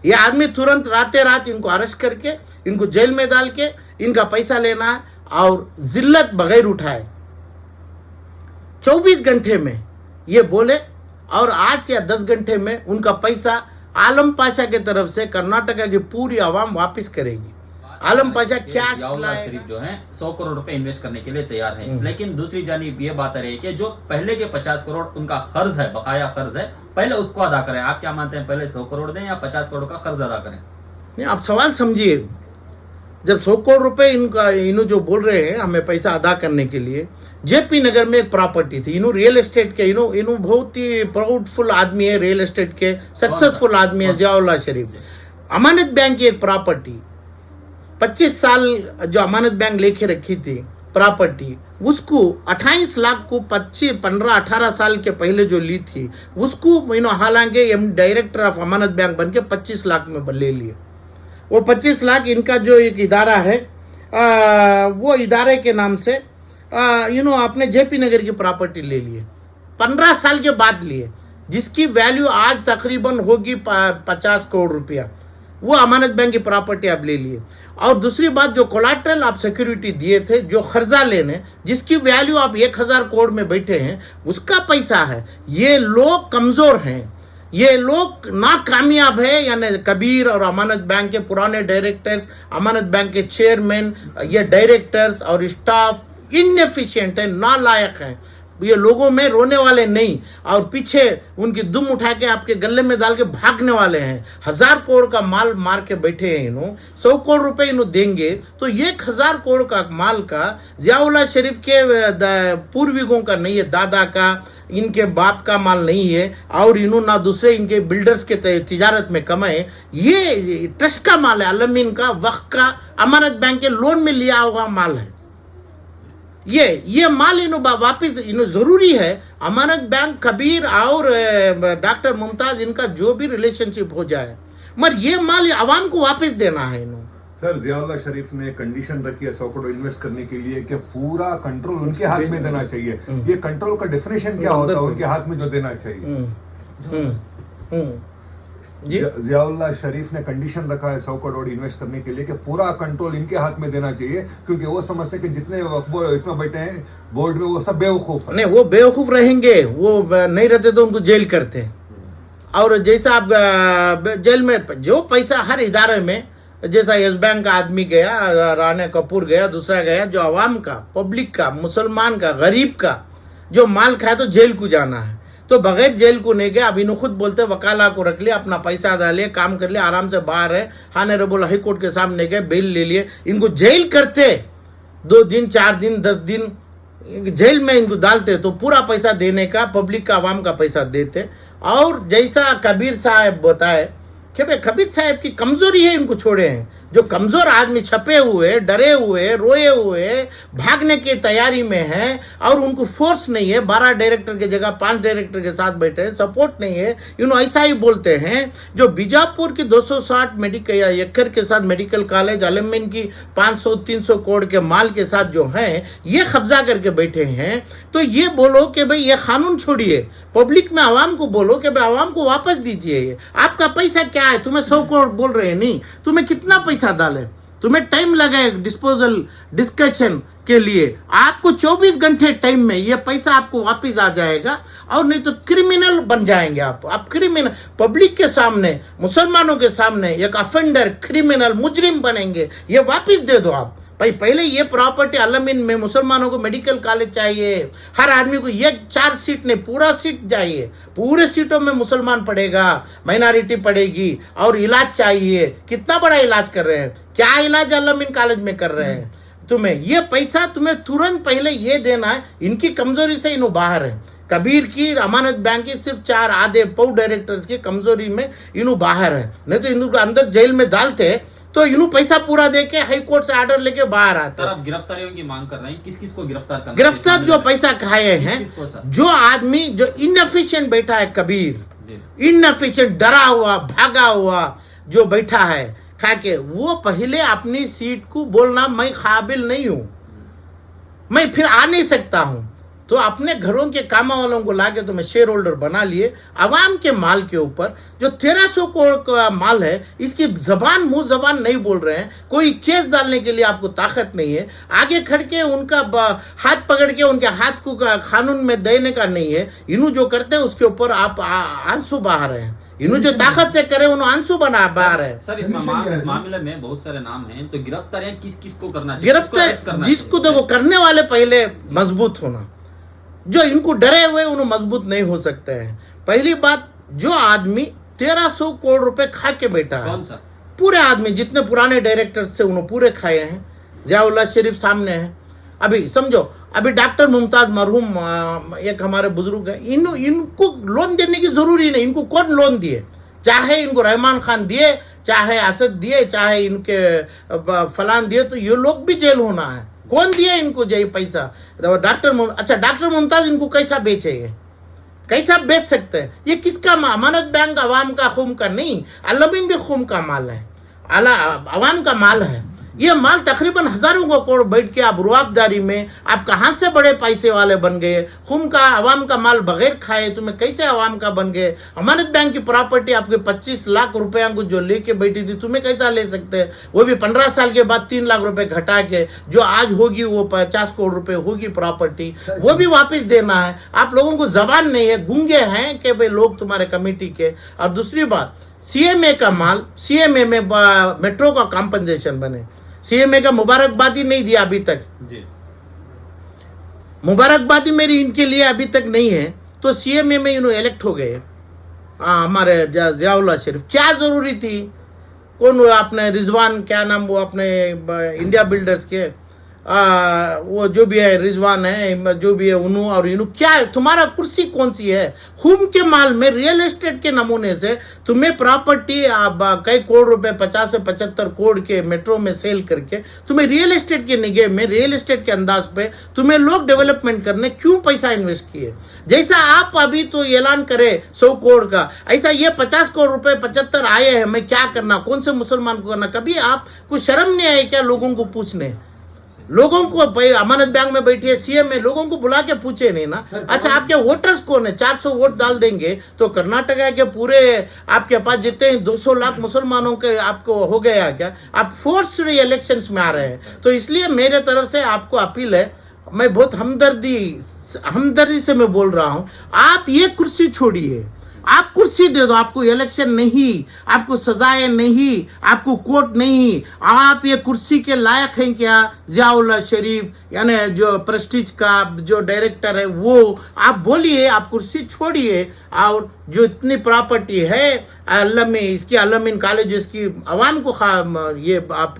ये आदमी तुरंत राते रात इनको अरेस्ट करके इनको जेल में डाल के इनका पैसा लेना है और जिल्लत बगैर उठाए 24 घंटे में ये बोले और 8 या 10 घंटे में उनका पैसा आलम पाशा की तरफ से कर्नाटका की पूरी आवाम वापस करेगी। आलम पाशा क्या जियाउल्लाह शरीफ जो है 100 करोड़ रुपए इन्वेस्ट करने के लिए तैयार है, लेकिन दूसरी जानिब ये बात आ रही है कि जो पहले के 50 करोड़ उनका कर्ज है, बकाया कर्ज है, पहले उसको अदा करें। आप क्या मानते हैं, पहले 100 करोड़ दें या 50 करोड़ का कर्ज अदा करें? नहीं, आप सवाल समझिए। जब 100 करोड़ रुपए इनका जो बोल रहे हैं हमें पैसा अदा करने के लिए, जेपी नगर में एक प्रॉपर्टी थी, रियल एस्टेट के बहुत ही प्राउडफुल आदमी है, रियल एस्टेट के सक्सेसफुल आदमी है जियाउल्लाह शरीफ। अमानत बैंक की एक प्रॉपर्टी 25 साल जो अमानत बैंक लेके रखी थी प्रॉपर्टी, उसको 28 लाख को 15-18 साल के पहले जो ली थी उसको हालांकि डायरेक्टर ऑफ अमानत बैंक बन के 25 लाख में ले लिए। वो 25 लाख इनका जो एक इदारा है वो इदारे के नाम से आपने जेपी नगर की प्रॉपर्टी ले लिए, 15 साल के बाद लिए, जिसकी वैल्यू आज तकरीबन होगी 50 करोड़ रुपया। वो अमानत बैंक की प्रॉपर्टी आप ले लिए। और दूसरी बात, जो कोलाट्रल आप सिक्योरिटी दिए थे, जो कर्जा लेने, जिसकी वैल्यू आप 1000 करोड़ में बैठे हैं, उसका पैसा है। ये लोग कमज़ोर हैं, ये लोग नाकामयाब है। यानी कबीर और अमानत बैंक के पुराने डायरेक्टर्स, अमानत बैंक के चेयरमैन, ये डायरेक्टर्स और स्टाफ इनएफिशिएंट है, नालायक हैं। ये लोगों में रोने वाले नहीं और पीछे उनकी दुम उठा के आपके गले में डाल के भागने वाले हैं। 1000 करोड़ का माल मार के बैठे हैं इन्हों। 100 करोड़ रुपए इन्हों देंगे तो 1000 करोड़ का माल का जियाउल्लाह शरीफ के पूर्वजों का नहीं है, दादा का, इनके बाप का माल नहीं है और इन्हों ना दूसरे इनके बिल्डर्स के तिजारत में कमाए। ये ट्रस्ट का माल है, अलमीन का, वक्त का, अमानत बैंक के लोन में लिया हुआ माल है। ये माल वापिस जरूरी है। अमानत बैंक, कबीर और डॉक्टर मुमताज, इनका जो भी रिलेशनशिप हो जाए, मगर ये माल आवाम को वापस देना है इन्हों। सर, जियाउल्लाह शरीफ ने कंडीशन रखी है 100 करोड़ इन्वेस्ट करने के लिए कि पूरा कंट्रोल उनके हाथ में देना चाहिए। ये कंट्रोल का डेफिनेशन क्या होता है, उनके हाथ में जो देना चाहिए? जियाउल्लाह शरीफ ने कंडीशन रखा है 100 करोड़ इन्वेस्ट करने के लिए कि पूरा कंट्रोल इनके हाथ में देना चाहिए, क्योंकि वो समझते हैं कि जितने इसमें बैठे हैं बोर्ड में वो सब बेवकूफ है। नहीं, वो बेवकूफ रहेंगे, वो नहीं रहते तो उनको जेल करते। और जैसा आप जेल में जो पैसा हर इदारे में, जैसा यस बैंक का आदमी गया, राणा कपूर गया, दूसरा गया, जो आवाम का, पब्लिक का, मुसलमान का, गरीब का जो माल खाया तो जेल को जाना है, तो बगैर जेल को नहीं गए। अब इन्हों खुद बोलते वकाला को रख लिया, अपना पैसा डालिए, काम कर लिया, आराम से बाहर है, हानरेबल हाई कोर्ट के सामने गए, बेल ले लिए। इनको जेल करते 2 दिन, 4 दिन, 10 दिन जेल में इनको डालते तो पूरा पैसा देने का, पब्लिक का, आवाम का पैसा देते। और जैसा कबीर साहब बताए कि भाई कबीर साहब की कमजोरी है, इनको छोड़े हैं। जो कमजोर आदमी छपे हुए, डरे हुए, रोए हुए, भागने की तैयारी में हैं और उनको फोर्स नहीं है, 12 डायरेक्टर की जगह 5 डायरेक्टर के साथ बैठे हैं, सपोर्ट नहीं है, ऐसा ही बोलते हैं। जो बीजापुर की 260 मेडिकल एकड़ के साथ मेडिकल कॉलेज, अलमीन की 500-300 करोड़ के माल के साथ जो हैं ये कब्जा करके बैठे हैं। तो ये बोलो कि भाई ये कानून छोड़िए, पब्लिक में आवाम को बोलो कि भाई आवाम को वापस दीजिए। ये आपका पैसा क्या है? तुम्हें 100 करोड़ बोल रहे हैं, नहीं, तुम्हें कितना पैसा डाले, तुम्हें टाइम लगे डिस्पोजल डिस्कशन के लिए, आपको 24 घंटे टाइम में ये पैसा आपको वापस आ जाएगा। और नहीं तो क्रिमिनल बन जाएंगे आप क्रिमिनल, पब्लिक के सामने, मुसलमानों के सामने एक अफेंडर, क्रिमिनल, मुजरिम बनेंगे। ये वापस दे दो आप भाई। पहले ये प्रॉपर्टी अलमीन में मुसलमानों को मेडिकल कॉलेज चाहिए, हर आदमी को ये 4 सीट नहीं, पूरा सीट चाहिए, पूरे सीटों में मुसलमान पढ़ेगा, माइनॉरिटी पढ़ेगी और इलाज चाहिए। कितना बड़ा इलाज कर रहे हैं, क्या इलाज अलमीन कॉलेज में कर रहे हैं? तुम्हें ये पैसा तुम्हें तुरंत पहले ये देना है। इनकी कमजोरी से इन्हों बाहर है, कबीर की, अमानत बैंक की सिर्फ 4 आधे पौ डायरेक्टर्स की कमजोरी में इन्हों बाहर है। नहीं तो इन्हों अंदर जेल में डालते तो इन्हों पैसा पूरा देके हाई कोर्ट से ऑर्डर लेके बाहर आते। सर, आप गिरफ्तारियों की मांग कर रहे हैं, किस किस को गिरफ्तार करना? गिरफ्तार जो पैसा खाए हैं, जो आदमी जो इनएफिशिएंट बैठा है, कबीर इनएफिशिएंट, डरा हुआ, भागा हुआ जो बैठा है खा के, वो पहले अपनी सीट को बोलना मैं काबिल नहीं हूं, मैं फिर आ नहीं सकता हूं, तो अपने घरों के काम वालों को लाके तुम्हें शेयर होल्डर बना लिए अवाम के माल के ऊपर। जो 1300 करोड़ का माल है, इसकी मुंह जबान नहीं बोल रहे हैं, कोई केस डालने के लिए आपको ताकत नहीं है, आगे खड़ के उनका हाथ पकड़ के उनके हाथ को कानून में देने का नहीं है। इन्हों जो करते हैं उसके ऊपर आप आंसू बहा रहे हैं। इन्हों जो ताकत से करे उन्होंने आंसू बहा रहे हैं। सर, इस मामले में बहुत सारे नाम हैं, तो गिरफ्तारियां किस को करना चाहिए? गिरफ्तार जिसको देखो करने वाले पहले मजबूत होना, जो इनको डरे हुए उन्हें मजबूत नहीं हो सकते हैं। पहली बात, जो आदमी 1300 करोड़ रुपए खा के बैठा है, कौन सा? पूरे आदमी जितने पुराने डायरेक्टर्स थे उन्होंने पूरे खाए हैं। जियाउल्लाह शरीफ सामने है। अभी समझो, अभी डॉक्टर मुमताज मरहूम एक हमारे बुजुर्ग है, इनको लोन देने की जरूरी नहीं। इनको कौन लोन दिए? चाहे इनको रहमान खान दिए, चाहे असद दिए, चाहे इनके फलान दिए, तो ये लोग भी जेल होना है। कौन दिए इनको ये पैसा? डॉक्टर मुमताज इनको कैसा बेचे? ये कैसा बेच सकते हैं? ये किसका अमानत बैंक अवाम का खून का नहीं, अलमीन भी खून का माल है, अवाम का माल है। ये माल तकरीबन हजारों को करोड़ बैठ के आप रुआबदारी में आप कहाँ से बड़े पैसे वाले बन गए? खून का अवाम का माल बगैर खाए तुम्हें कैसे अवाम का बन गए? अमानत बैंक की प्रॉपर्टी आपके 25 लाख रुपया को जो लेके बैठी थी, तुम्हें कैसा ले सकते हैं? वो भी 15 साल के बाद 3 लाख रुपए घटा के, जो आज होगी वो 50 करोड़ रुपए होगी प्रॉपर्टी, वो भी वापस देना है। आप लोगों को जबान नहीं है, गूंगे हैं कि भाई लोग तुम्हारे कमेटी के। और दूसरी बात, सीएमए का माल, सीएमए में मेट्रो का कॉम्पनसेशन बने, सीएमए का मुबारकबादी नहीं दिया अभी तक जी। मुबारकबादी मेरी इनके लिए अभी तक नहीं है। तो सीएमए में इन्होंने इलेक्ट हो गए हमारे जियाउल्लाह शरीफ। क्या जरूरी थी? कौन आपने रिजवान, क्या नाम वो अपने इंडिया बिल्डर्स के वो जो भी है, रिजवान है, जो भी है, उन्हों और इन्हों, क्या है तुम्हारा कुर्सी कौन सी है? खून के माल में रियल एस्टेट के नमूने से तुम्हें प्रॉपर्टी कई करोड़ रुपए, 50 से 75 करोड़ के मेट्रो में सेल करके तुम्हें रियल एस्टेट के निगाह में, रियल एस्टेट के अंदाज पे तुम्हें लोग डेवलपमेंट करने क्यों पैसा इन्वेस्ट किए? जैसा आप अभी तो ऐलान करे 100 करोड़ का, ऐसा ये 50 करोड़ रुपए 75 आए हैं, मैं क्या करना, कौन से मुसलमान को करना? कभी आपको शर्म नहीं आए क्या लोगों को पूछने? लोगों को अमानत बैंक में बैठी है सीएम में, लोगों को बुला के पूछे नहीं ना। अच्छा, आपके वोटर्स कौन है? 400 वोट डाल देंगे तो कर्नाटका के पूरे आपके पास जितने 200 लाख मुसलमानों के आपको हो गया क्या? आप फोर्स्ड इलेक्शंस में आ रहे हैं। तो इसलिए मेरे तरफ से आपको अपील है, मैं बहुत हमदर्दी से मैं बोल रहा हूं, आप ये कुर्सी छोड़िए, आप कुर्सी दे दो। आपको इलेक्शन नहीं, आपको सजाएं नहीं, आपको कोर्ट नहीं, आप ये कुर्सी के लायक हैं क्या? जियाउल्लाह शरीफ यानी जो प्रेस्टीज का जो डायरेक्टर है वो, आप बोलिए, आप कुर्सी छोड़िए और जो इतनी प्रॉपर्टी है इसकी अलमीन कॉलेज की आवाम को ये आप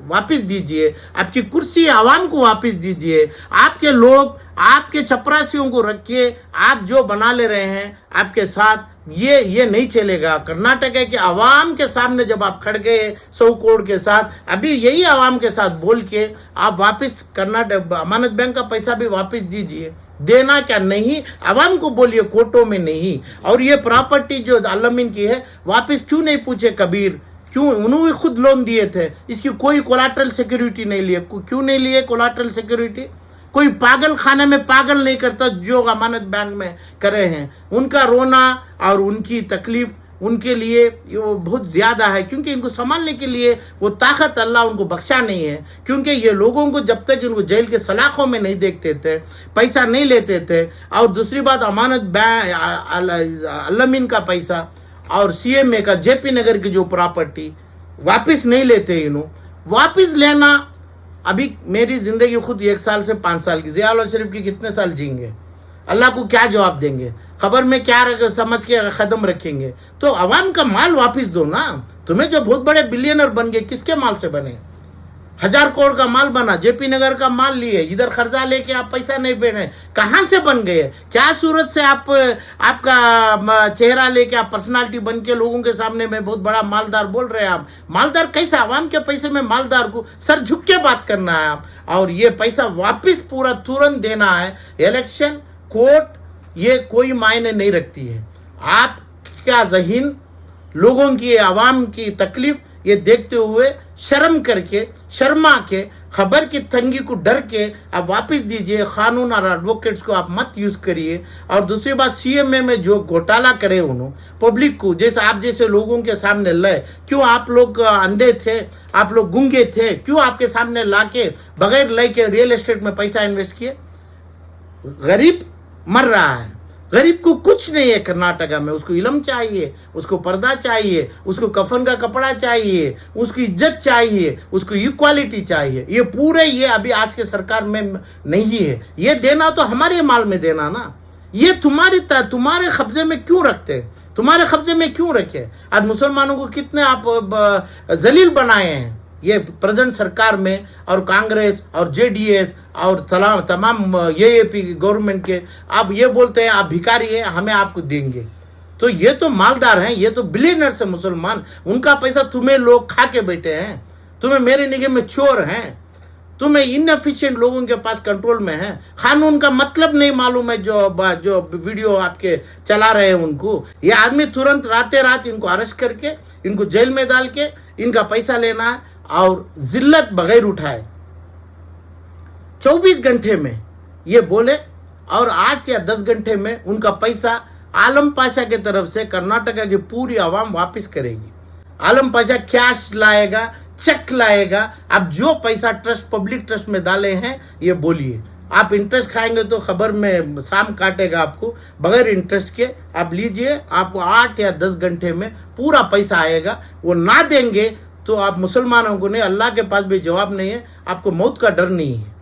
वापस दीजिए, आपकी कुर्सी आवाम को वापस दीजिए। आपके लोग, आपके चपरासियों को रखिए, आप जो बना ले रहे हैं आपके साथ, ये नहीं चलेगा। कर्नाटक के आवाम के सामने जब आप खड़ गए 100 करोड़ के साथ, अभी यही आवाम के साथ बोल के आप वापस कर्नाटक अमानत बैंक का पैसा भी वापस दीजिए। देना क्या नहीं, आवाम को बोलिए, कोर्टों में नहीं। और ये प्रॉपर्टी जो अलमीन की है वापस क्यों नहीं पूछे कबीर? क्यों? उन्होंने खुद लोन दिए थे, इसकी कोई कोलाटरल सिक्योरिटी नहीं लिए। क्यों नहीं लिए कोलाटरल सिक्योरिटी? कोई पागल खाने में पागल नहीं करता जो अमानत बैंक में करे हैं। उनका रोना और उनकी तकलीफ उनके लिए वो बहुत ज़्यादा है, क्योंकि इनको संभालने के लिए वो ताकत अल्लाह उनको बख्शा नहीं है। क्योंकि ये लोगों को जब तक इनको जेल के सलाखों में नहीं देखते थे, पैसा नहीं लेते थे, और दूसरी बात अमानत बैंक अलमीन का पैसा और सीएमए का जेपी नगर की जो प्रॉपर्टी वापस नहीं लेते, इन्हों वापस लेना। अभी मेरी ज़िंदगी खुद 1 साल से 5 साल की, जियाउल्लाह शरीफ की कितने साल जीएंगे? अल्लाह को क्या जवाब देंगे? खबर में क्या समझ के कदम रखेंगे? तो अवाम का माल वापस दो ना। तुम्हें जो बहुत बड़े बिलियनर बन गए, किसके माल से बने? 1000 करोड़ का माल बना, जेपी नगर का माल लिए, इधर खर्चा लेके आप पैसा नहीं दे रहे, कहाँ से बन गए? क्या सूरत से आपका चेहरा लेके आप पर्सनालिटी बन के लोगों के सामने में बहुत बड़ा मालदार बोल रहे हैं? आप मालदार कैसा? आवाम के पैसे में मालदार को सर झुक के बात करना है आप, और ये पैसा वापस पूरा तुरंत देना है। इलेक्शन, कोर्ट, ये कोई मायने नहीं रखती है। आप क्या ज़हीन लोगों की, आवाम की तकलीफ ये देखते हुए शर्मा के खबर की तंगी को डर के आप वापस दीजिए, कानून और एडवोकेट्स को आप मत यूज करिए। और दूसरी बात, सीएमए में जो घोटाला करे उन्होंने पब्लिक को, जैसे आप जैसे लोगों के सामने लाए, क्यों आप लोग अंधे थे, आप लोग गूंगे थे, क्यों आपके सामने लाके बगैर लय के रियल एस्टेट में पैसा इन्वेस्ट किए? गरीब मर रहा है, गरीब को कुछ नहीं है कर्नाटका में, उसको इलम चाहिए, उसको पर्दा चाहिए, उसको कफन का कपड़ा चाहिए, उसकी इज्जत चाहिए, उसको इक्वालिटी चाहिए। ये पूरे ये अभी आज के सरकार में नहीं है। ये देना तो हमारे माल में देना ना, ये तुम्हारे कब्जे में क्यों रखते हैं, तुम्हारे कब्जे में क्यों रखे? आज मुसलमानों को कितने आप जलील बनाए हैं ये प्रेजेंट सरकार में, और कांग्रेस और जेडीएस और तमाम एएपी गवर्नमेंट के। आप ये बोलते हैं आप भिखारी हैं, हमें आपको देंगे। तो ये तो मालदार हैं, ये तो बिलियनर्स है मुसलमान, उनका पैसा तुम्हें लोग खा के बैठे हैं, तुम्हें मेरे निगाह में चोर हैं, तुम्हें इनएफिशिएंट लोगों के पास कंट्रोल में है। कानून का मतलब नहीं मालूम है, जो वीडियो आपके चला रहे हैं उनको। ये आदमी तुरंत रातें रात इनको अरेस्ट करके इनको जेल में डाल के इनका पैसा लेना है और जिल्लत बगैर उठाए। 24 घंटे में ये बोले और 8 या 10 घंटे में उनका पैसा आलम पाशा की तरफ से कर्नाटका की पूरी आवाम वापस करेगी। आलम पाशा कैश लाएगा, चेक लाएगा। अब जो पैसा ट्रस्ट, पब्लिक ट्रस्ट में डाले हैं, ये बोलिए आप इंटरेस्ट खाएंगे तो खबर में शाम काटेगा आपको। बगैर इंटरेस्ट के आप लीजिए, आपको 8 या 10 घंटे में पूरा पैसा आएगा। वो ना देंगे तो आप मुसलमानों को नहीं, अल्लाह के पास भी जवाब नहीं है, आपको मौत का डर नहीं है।